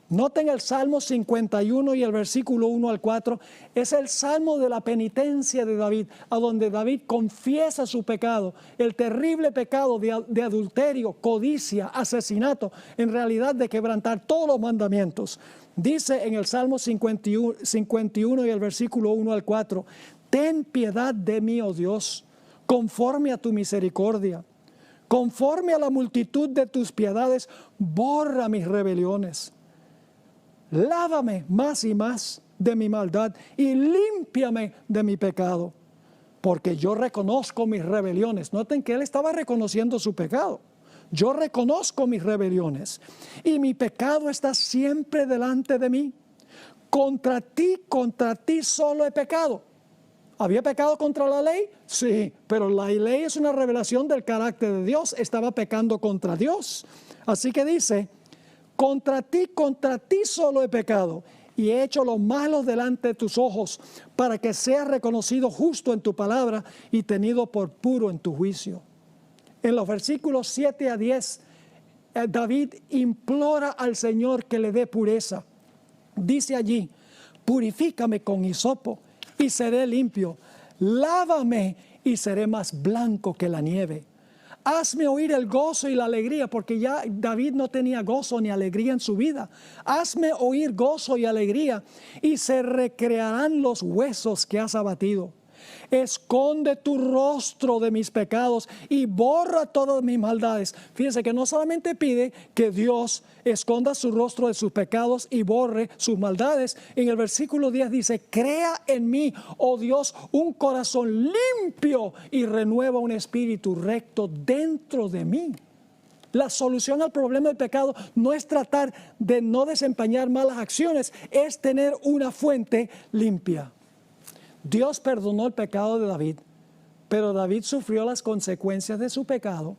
Noten el Salmo 51 y el versículo 1 al 4, es el salmo de la penitencia de David, a donde David confiesa su pecado, el terrible pecado de adulterio, codicia, asesinato, en realidad de quebrantar todos los mandamientos. Dice en el Salmo 51 y el versículo 1 al 4, ten piedad de mí, oh Dios, conforme a tu misericordia, conforme a la multitud de tus piedades, borra mis rebeliones. Lávame más y más de mi maldad y límpiame de mi pecado, porque yo reconozco mis rebeliones. Noten que él estaba reconociendo su pecado. Yo reconozco mis rebeliones y mi pecado está siempre delante de mí. Contra ti solo he pecado. ¿Había pecado contra la ley? Sí, pero la ley es una revelación del carácter de Dios. Estaba pecando contra Dios. Así que dice, contra ti solo he pecado y he hecho lo malo delante de tus ojos, para que seas reconocido justo en tu palabra y tenido por puro en tu juicio. En los versículos 7 a 10, David implora al Señor que le dé pureza. Dice allí, purifícame con hisopo y seré limpio, lávame y seré más blanco que la nieve. Hazme oír el gozo y la alegría, porque ya David no tenía gozo ni alegría en su vida. Hazme oír gozo y alegría, y se recrearán los huesos que has abatido. Esconde tu rostro de mis pecados y borra todas mis maldades. Fíjense que no solamente pide que Dios esconda su rostro de sus pecados y borre sus maldades. En el versículo 10 dice, crea en mí, oh Dios, un corazón limpio y renueva un espíritu recto dentro de mí. La solución al problema del pecado no es tratar de no desempeñar malas acciones, es tener una fuente limpia. Dios perdonó el pecado de David, pero David sufrió las consecuencias de su pecado.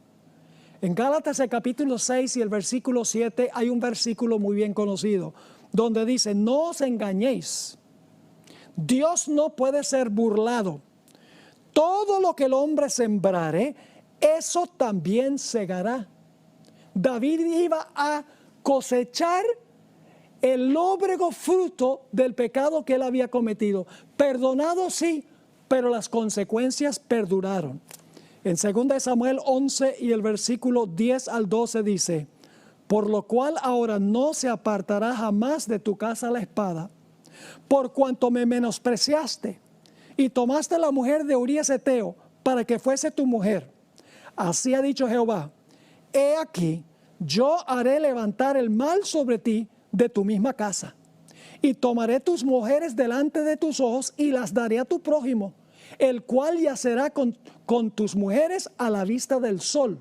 En Gálatas el capítulo 6 y el versículo 7 hay un versículo muy bien conocido, donde dice, no os engañéis, Dios no puede ser burlado. Todo lo que el hombre sembrare, eso también segará. David iba a cosechar el lóbrego fruto del pecado que él había cometido. Perdonado sí, pero las consecuencias perduraron. En 2 Samuel 11 y el versículo 10 al 12 dice, por lo cual ahora no se apartará jamás de tu casa la espada, por cuanto me menospreciaste y tomaste la mujer de Urías Heteo para que fuese tu mujer. Así ha dicho Jehová, he aquí, yo haré levantar el mal sobre ti de tu misma casa, y tomaré tus mujeres delante de tus ojos y las daré a tu prójimo, el cual yacerá con tus mujeres a la vista del sol,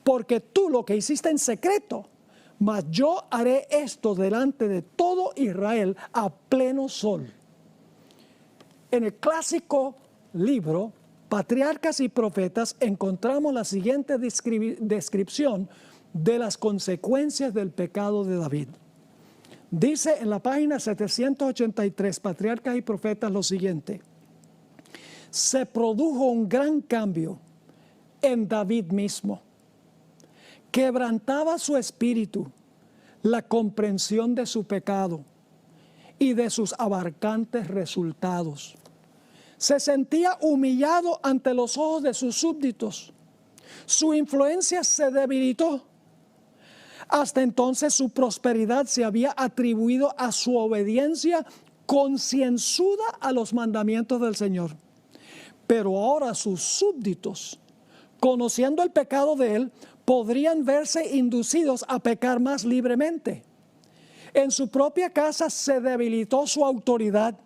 porque tú lo que hiciste en secreto, mas yo haré esto delante de todo Israel a pleno sol. En el clásico libro Patriarcas y Profetas encontramos la siguiente descripción de las consecuencias del pecado de David. Dice en la página 783, Patriarcas y Profetas, lo siguiente. Se produjo un gran cambio en David mismo. Quebrantaba su espíritu la comprensión de su pecado y de sus abarcantes resultados. Se sentía humillado ante los ojos de sus súbditos. Su influencia se debilitó. Hasta entonces su prosperidad se había atribuido a su obediencia concienzuda a los mandamientos del Señor. Pero ahora sus súbditos, conociendo el pecado de él, podrían verse inducidos a pecar más libremente. En su propia casa se debilitó su autoridad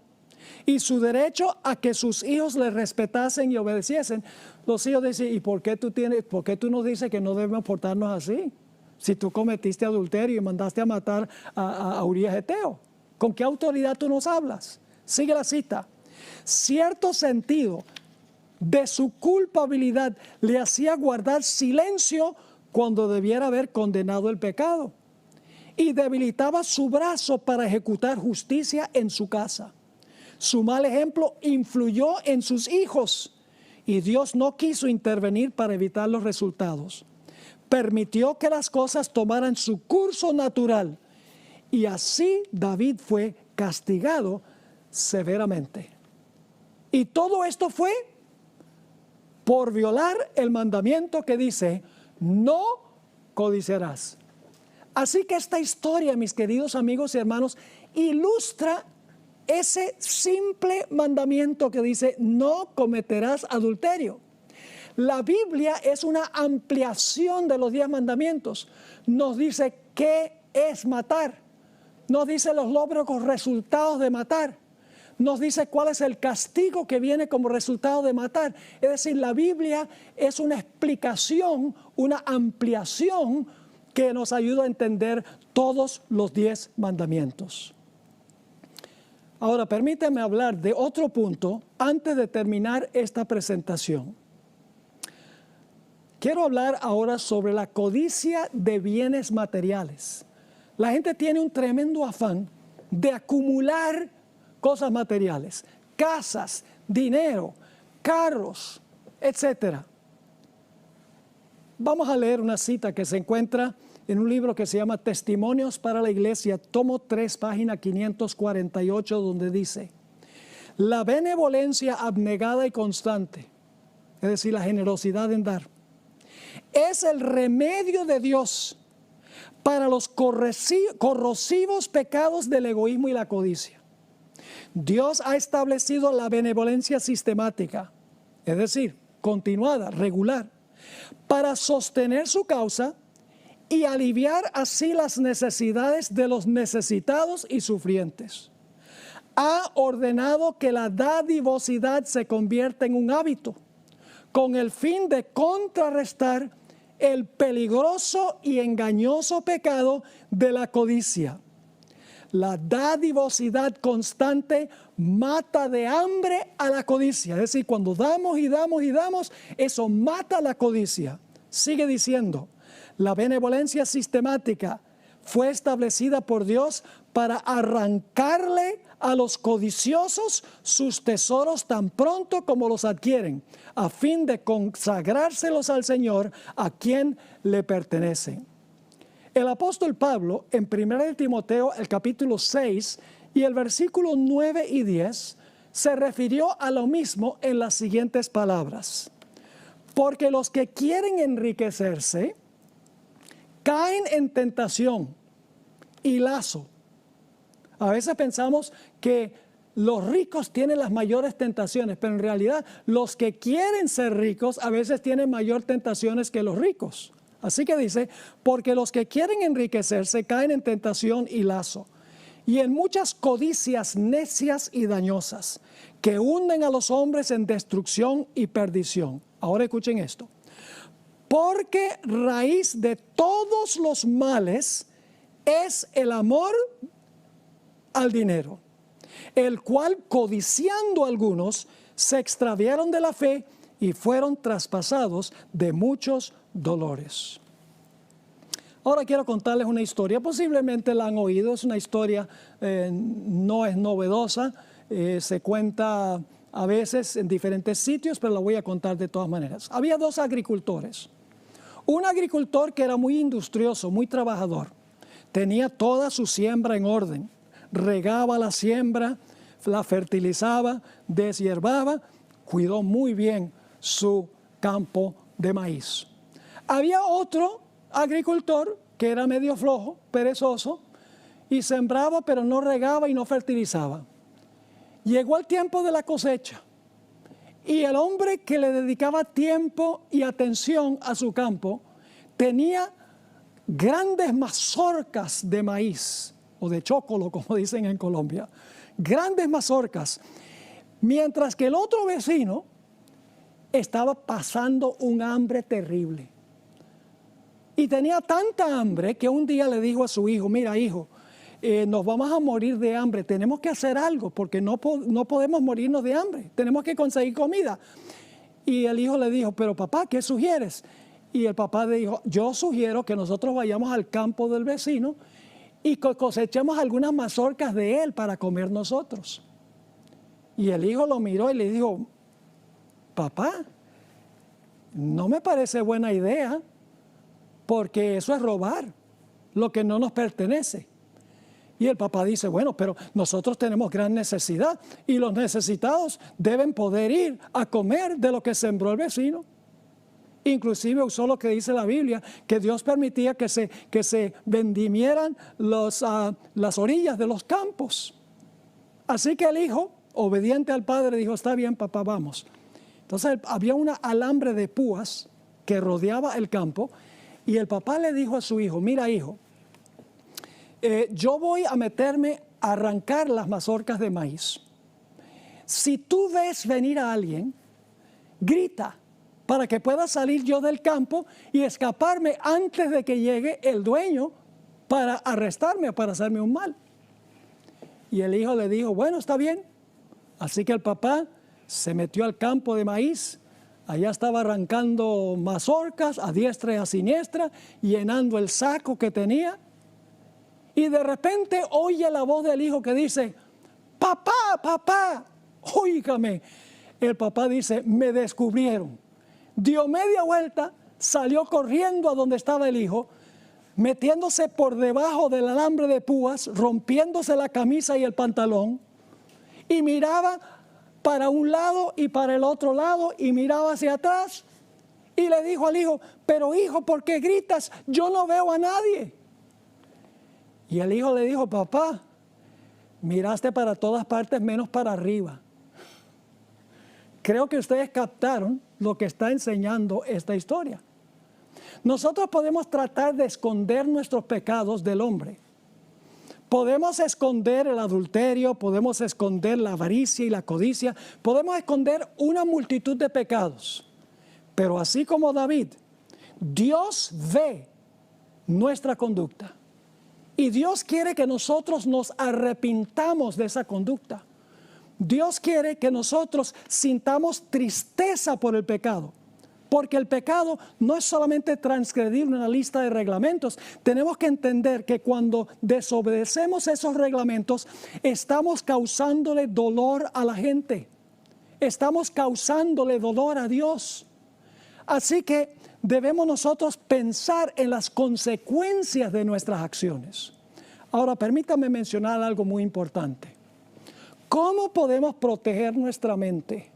y su derecho a que sus hijos le respetasen y obedeciesen. Los hijos dicen, ¿y por qué tú nos dices que no debemos portarnos así? Si tú cometiste adulterio y mandaste a matar a Urías Heteo, ¿con qué autoridad tú nos hablas? Sigue la cita. Cierto sentido de su culpabilidad le hacía guardar silencio cuando debiera haber condenado el pecado. y debilitaba su brazo para ejecutar justicia en su casa. Su mal ejemplo influyó en sus hijos y Dios no quiso intervenir para evitar los resultados. Permitió que las cosas tomaran su curso natural y así David fue castigado severamente. Y todo esto fue por violar el mandamiento que dice, no codiciarás. Así que esta historia, mis queridos amigos y hermanos, ilustra ese simple mandamiento que dice, no cometerás adulterio. La Biblia es una ampliación de los 10 mandamientos. Nos dice qué es matar. Nos dice los lóbrigos resultados de matar. Nos dice cuál es el castigo que viene como resultado de matar. Es decir, la Biblia es una explicación, una ampliación que nos ayuda a entender todos los 10 mandamientos. Ahora, permítame hablar de otro punto antes de terminar esta presentación. Quiero hablar ahora sobre la codicia de bienes materiales. La gente tiene un tremendo afán de acumular cosas materiales, casas, dinero, carros, etc. Vamos a leer una cita que se encuentra en un libro que se llama Testimonios para la Iglesia, tomo 3, página 548, donde dice, la benevolencia abnegada y constante, es decir, la generosidad en dar, es el remedio de Dios para los corrosivos pecados del egoísmo y la codicia. Dios ha establecido la benevolencia sistemática, es decir, continuada, regular, para sostener su causa y aliviar así las necesidades de los necesitados y sufrientes. Ha ordenado que la dadivosidad se convierta en un hábito, con el fin de contrarrestar el peligroso y engañoso pecado de la codicia. La dadivosidad constante mata de hambre a la codicia. Es decir, cuando damos y damos y damos, eso mata la codicia. Sigue diciendo, la benevolencia sistemática fue establecida por Dios para arrancarle a los codiciosos sus tesoros tan pronto como los adquieren, a fin de consagrárselos al Señor, a quien le pertenecen. El apóstol Pablo, en 1 Timoteo, el capítulo 6 y el versículo 9 y 10, se refirió a lo mismo en las siguientes palabras. Porque los que quieren enriquecerse caen en tentación y lazo. A veces pensamos que los ricos tienen las mayores tentaciones, pero en realidad los que quieren ser ricos a veces tienen mayor tentaciones que los ricos. Así que dice, porque los que quieren enriquecerse caen en tentación y lazo, y en muchas codicias necias y dañosas, que hunden a los hombres en destrucción y perdición. Ahora escuchen esto. Porque raíz de todos los males es el amor al dinero, el cual codiciando algunos se extraviaron de la fe y fueron traspasados de muchos dolores. Ahora quiero contarles una historia, posiblemente la han oído, es una historia, no es novedosa, se cuenta a veces en diferentes sitios, pero la voy a contar de todas maneras. Había 2 agricultores. Un agricultor que era muy industrioso, muy trabajador, tenía toda su siembra en orden, regaba la siembra, la fertilizaba, deshierbaba, cuidó muy bien su campo de maíz. Había otro agricultor que era medio flojo, perezoso, y sembraba pero no regaba y no fertilizaba. Llegó el tiempo de la cosecha y el hombre que le dedicaba tiempo y atención a su campo tenía grandes mazorcas de maíz o de chocolo, como dicen en Colombia, grandes mazorcas, mientras que el otro vecino estaba pasando un hambre terrible. Y tenía tanta hambre que un día le dijo a su hijo, mira hijo, nos vamos a morir de hambre, tenemos que hacer algo porque no podemos morirnos de hambre, tenemos que conseguir comida. Y el hijo le dijo, pero papá, ¿qué sugieres? Y el papá le dijo, yo sugiero que nosotros vayamos al campo del vecino y cosechemos algunas mazorcas de él para comer nosotros. Y el hijo lo miró y le dijo, papá, no me parece buena idea, porque eso es robar lo que no nos pertenece. Y el papá dice, bueno, pero nosotros tenemos gran necesidad y los necesitados deben poder ir a comer de lo que sembró el vecino. Inclusive usó lo que dice la Biblia, que Dios permitía que se vendimieran las orillas de los campos. Así que el hijo, obediente al padre, dijo, está bien, papá, vamos. Entonces había una alambre de púas que rodeaba el campo y el papá le dijo a su hijo, mira hijo, yo voy a meterme a arrancar las mazorcas de maíz. Si tú ves venir a alguien, grita para que pueda salir yo del campo y escaparme antes de que llegue el dueño para arrestarme o para hacerme un mal. Y el hijo le dijo, bueno, está bien. Así que el papá se metió al campo de maíz. Allá estaba arrancando mazorcas a diestra y a siniestra, llenando el saco que tenía. Y de repente oye la voz del hijo que dice, papá, papá, óigame. El papá dice, me descubrieron. Dio media vuelta, salió corriendo a donde estaba el hijo, metiéndose por debajo del alambre de púas, rompiéndose la camisa y el pantalón, y miraba para un lado y para el otro lado, y miraba hacia atrás, y le dijo al hijo, pero hijo, ¿por qué gritas? Yo no veo a nadie. Y el hijo le dijo, papá, miraste para todas partes menos para arriba. Creo que ustedes captaron lo que está enseñando esta historia. Nosotros podemos tratar de esconder nuestros pecados del hombre. Podemos esconder el adulterio, podemos esconder la avaricia y la codicia, podemos esconder una multitud de pecados. Pero así como David, Dios ve nuestra conducta. Y Dios quiere que nosotros nos arrepintamos de esa conducta. Dios quiere que nosotros sintamos tristeza por el pecado, porque el pecado no es solamente transgredir una lista de reglamentos. Tenemos que entender que cuando desobedecemos esos reglamentos, estamos causándole dolor a la gente, estamos causándole dolor a Dios. Así que debemos nosotros pensar en las consecuencias de nuestras acciones. Ahora, permítame mencionar algo muy importante. ¿Cómo podemos proteger nuestra mente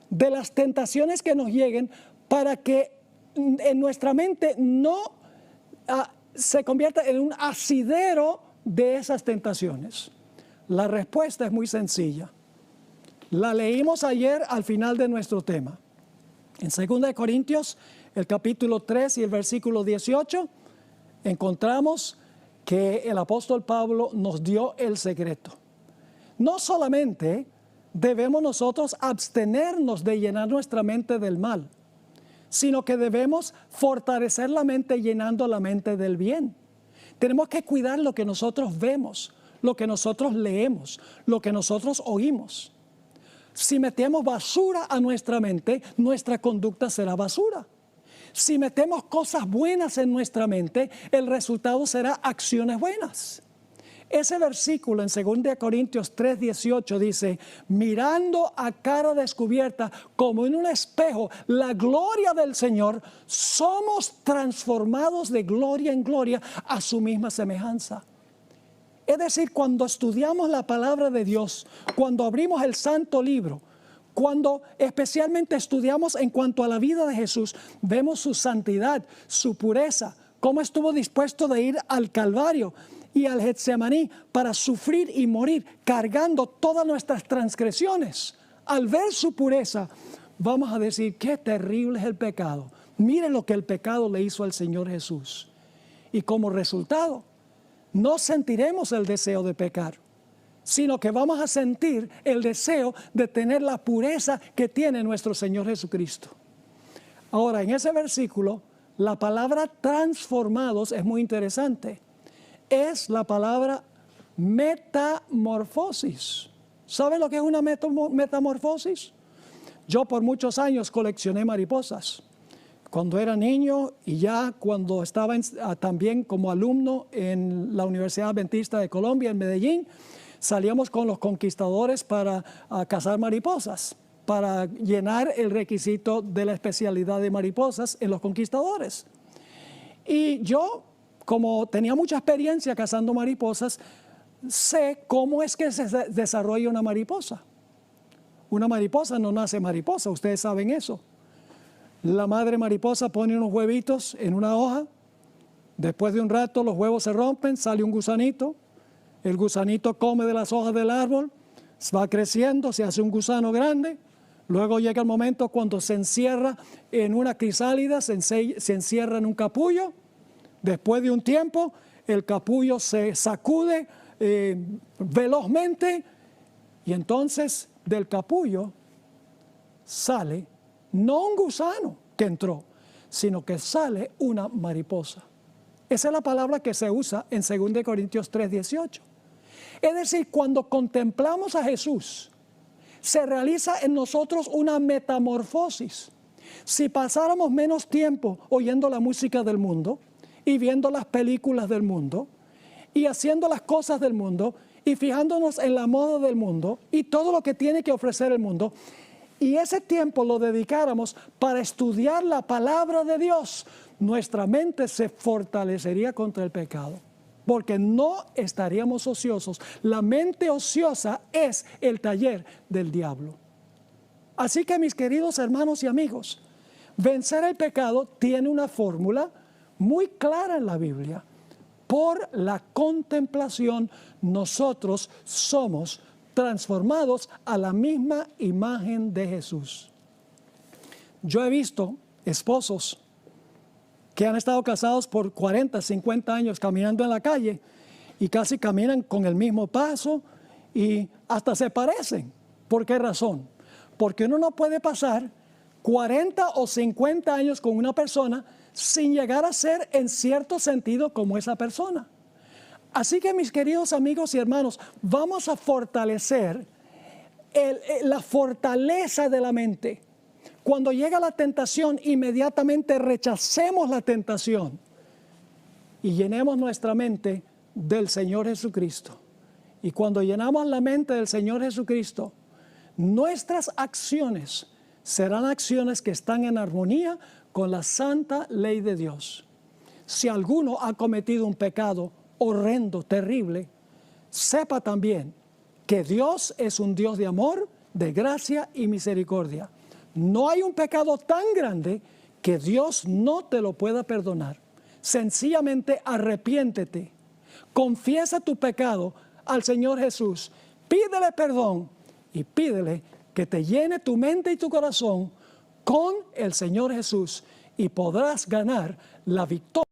de las tentaciones que nos lleguen para que en nuestra mente no se convierta en un asidero de esas tentaciones? La respuesta es muy sencilla. La leímos ayer al final de nuestro tema. En 2 Corintios, el capítulo 3 y el versículo 18, encontramos que el apóstol Pablo nos dio el secreto. No solamente debemos nosotros abstenernos de llenar nuestra mente del mal, sino que debemos fortalecer la mente llenando la mente del bien. Tenemos que cuidar lo que nosotros vemos, lo que nosotros leemos, lo que nosotros oímos. Si metemos basura a nuestra mente, nuestra conducta será basura. Si metemos cosas buenas en nuestra mente, el resultado será acciones buenas. Ese versículo en 2 Corintios 3:18 dice, mirando a cara descubierta como en un espejo la gloria del Señor, somos transformados de gloria en gloria a su misma semejanza. Es decir, cuando estudiamos la palabra de Dios, cuando abrimos el santo libro, cuando especialmente estudiamos en cuanto a la vida de Jesús, vemos su santidad, su pureza, cómo estuvo dispuesto de ir al Calvario y al Getsemaní para sufrir y morir, cargando todas nuestras transgresiones. Al ver su pureza, vamos a decir, qué terrible es el pecado. Miren lo que el pecado le hizo al Señor Jesús. Y como resultado, no sentiremos el deseo de pecar, sino que vamos a sentir el deseo de tener la pureza que tiene nuestro Señor Jesucristo. Ahora, en ese versículo, la palabra transformados es muy interesante. Es la palabra metamorfosis. ¿Saben lo que es una metamorfosis? Yo por muchos años coleccioné mariposas. cuando era niño y ya cuando estaba también como alumno en la Universidad Adventista de Colombia en Medellín, salíamos con los conquistadores para cazar mariposas, para llenar el requisito de la especialidad de mariposas en los conquistadores. Y yo, como tenía mucha experiencia cazando mariposas, sé cómo es que se desarrolla una mariposa. Una mariposa no nace mariposa, ustedes saben eso. La madre mariposa pone unos huevitos en una hoja, después de un rato los huevos se rompen, sale un gusanito, el gusanito come de las hojas del árbol, va creciendo, se hace un gusano grande, luego llega el momento cuando se encierra en una crisálida, se encierra en un capullo, después de un tiempo el capullo se sacude velozmente y entonces del capullo sale no un gusano que entró, sino que sale una mariposa. Esa es la palabra que se usa en 2 Corintios 3:18. Es decir, cuando contemplamos a Jesús, se realiza en nosotros una metamorfosis. Si pasáramos menos tiempo oyendo la música del mundo y viendo las películas del mundo y haciendo las cosas del mundo y fijándonos en la moda del mundo y todo lo que tiene que ofrecer el mundo, y ese tiempo lo dedicáramos para estudiar la palabra de Dios, nuestra mente se fortalecería contra el pecado, porque no estaríamos ociosos. La mente ociosa es el taller del diablo. Así que, mis queridos hermanos y amigos, vencer el pecado tiene una fórmula muy clara en la Biblia. Por la contemplación nosotros somos transformados a la misma imagen de Jesús. Yo he visto esposos que han estado casados por 40, 50 años caminando en la calle y casi caminan con el mismo paso y hasta se parecen. ¿Por qué razón? Porque uno no puede pasar 40 o 50 años con una persona sin llegar a ser en cierto sentido como esa persona. Así que, mis queridos amigos y hermanos, vamos a fortalecer la fortaleza de la mente. Cuando llega la tentación, inmediatamente rechacemos la tentación y llenemos nuestra mente del Señor Jesucristo. Y cuando llenamos la mente del Señor Jesucristo, nuestras acciones serán acciones que están en armonía con la santa ley de Dios. Si alguno ha cometido un pecado horrendo, terrible, sepa también que Dios es un Dios de amor, de gracia y misericordia. No hay un pecado tan grande que Dios no te lo pueda perdonar. Sencillamente arrepiéntete, confiesa tu pecado al Señor Jesús, pídele perdón y pídele que te llene tu mente y tu corazón con el Señor Jesús y podrás ganar la victoria.